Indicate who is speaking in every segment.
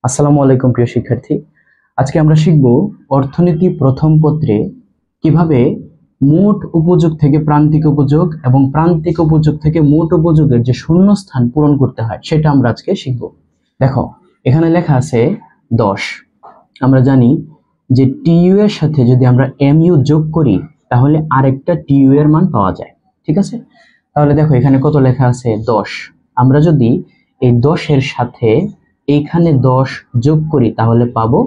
Speaker 1: আসসালামু আলাইকুম প্রিয় শিক্ষার্থী। আজকে আমরা শিখব অর্থনীতি প্রথম পত্রে কিভাবে মোট উপযোগ থেকে প্রান্তিক উপযোগ এবং প্রান্তিক উপযোগ থেকে মোট উপযোগের যে শূন্যস্থান পূরণ করতে হয় সেটা আমরা আজকে শিখব। দেখো এখানে লেখা আছে 10। আমরা জানি যে টিইউ এর সাথে যদি আমরা এমইউ যোগ করি তাহলে আরেকটা টিইউ এর মান পাওয়া যায়। ঠিক আছে, তাহলে দেখো এখানে কত লেখা আছে 10। আমরা যদি এই 10 এর সাথে এইখানে 10 যোগ করি তাহলে পাবো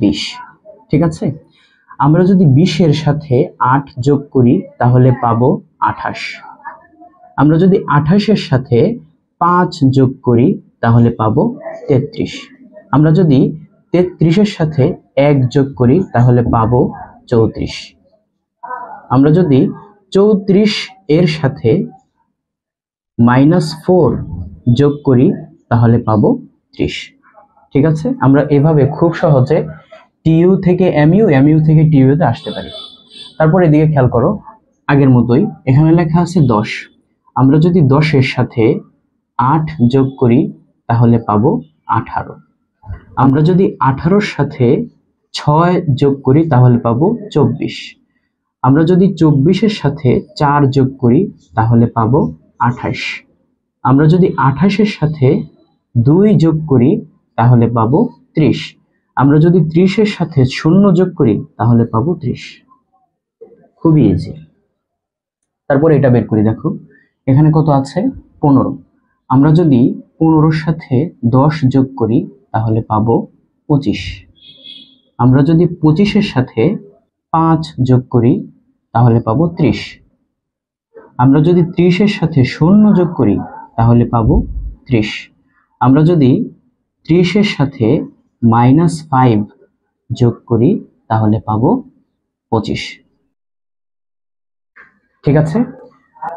Speaker 1: 20। ঠিক আছে, আমরা যদি 20 এর সাথে 8 যোগ করি তাহলে পাবো 28। আমরা যদি 28 এর সাথে 5 যোগ করি তাহলে পাবো 33। আমরা যদি 33 এর সাথে 1 যোগ করি তাহলে পাবো 34। আমরা যদি 34 এর সাথে -4 যোগ করি তাহলে পাবো 30। ঠিক আছে, আমরা এভাবে খুব সহজে টিইউ থেকে এমইউ, এমইউ থেকে টিইউ তে আসতে পারি। তারপর এদিকে খেয়াল করো, আগের মতোই এখানে লেখা আছে 10। আমরা যদি 10 এর সাথে 8 যোগ করি তাহলে পাবো 18। আমরা যদি 18 এর সাথে 6 যোগ করি তাহলে পাবো 24। আমরা যদি 24 এর সাথে 4 যোগ করি তাহলে পাবো 28। আমরা যদি 28 এর সাথে 2 যোগ করি তাহলে পাবো 30। আমরা যদি 30 এর সাথে 0 যোগ করি তাহলে পাবো 30। খুবই ইজি। তারপর এটা বের করি, দেখো এখানে কত আছে 15। আমরা যদি 15 এর সাথে 10 যোগ করি তাহলে পাবো 25। আমরা যদি 25 এর সাথে 5 যোগ করি তাহলে পাবো 30। আমরা যদি 30 এর সাথে 0 যোগ করি তাহলে পাবো 30। আমরা যদি 30 এর সাথে -5 যোগ করি তাহলে পাবো 25। ঠিক আছে,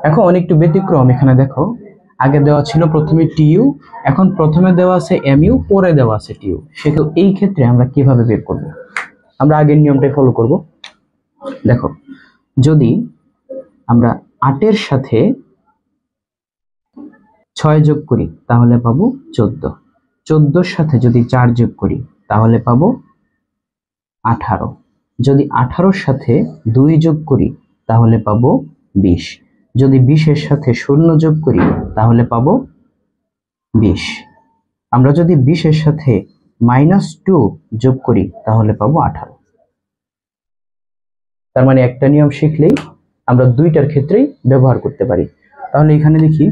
Speaker 1: এখন একটু ব্যতিক্রম। এখানে দেখো আগে দেওয়া ছিল প্রথমে টিইউ, এখন প্রথমে দেওয়া আছে এমইউ, পরে দেওয়া আছে টিইউ। সেটা এই ক্ষেত্রে আমরা কিভাবে বের করব? আমরা আগের নিয়মটাই ফলো করব। দেখো যদি আমরা 8 এর সাথে 6 যোগ করি তাহলে পাবো 14। 14 এর সাথে যদি 4 যোগ করি তাহলে পাবো 18। যদি 18 এর সাথে 2 যোগ করি তাহলে পাবো 20। যদি 20 এর সাথে 0 যোগ করি তাহলে পাবো 20। আমরা যদি 20 এর সাথে -2 যোগ করি তাহলে পাবো 18। তার মানে একটা নিয়ম শিখলেই আমরা দুইটার ক্ষেত্রেই ব্যবহার করতে পারি। তাহলে এখানে দেখি,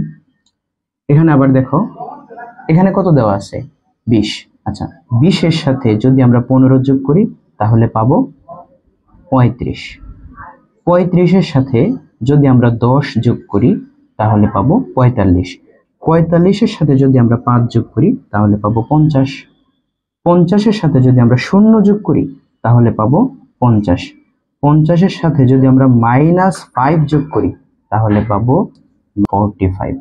Speaker 1: এখানে আবার দেখো এখানে কত দেওয়া আছে 20। আচ্ছা, 20 এর সাথে যদি আমরা 15 যোগ করি তাহলে পাবো 35। 35 এর সাথে যদি আমরা 10 যোগ করি তাহলে পাবো 45। 45 এর সাথে যদি আমরা 5 যোগ করি তাহলে পাবো 50। 50 এর সাথে যদি আমরা 0 যোগ করি তাহলে পাবো 50। 50 এর সাথে যদি আমরা -5 যোগ করি তাহলে পাবো 45।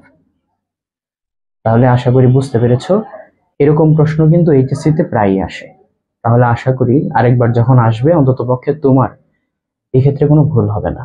Speaker 1: তাহলে আশা করি বুঝতে পেরেছো। এরকম প্রশ্ন কিন্তু এইচএসসি তে প্রায়ই আসে। তাহলে আশা করি আরেকবার যখন আসবে অন্ততপক্ষে তোমার এক্ষেত্রে কোনো ভুল হবে না।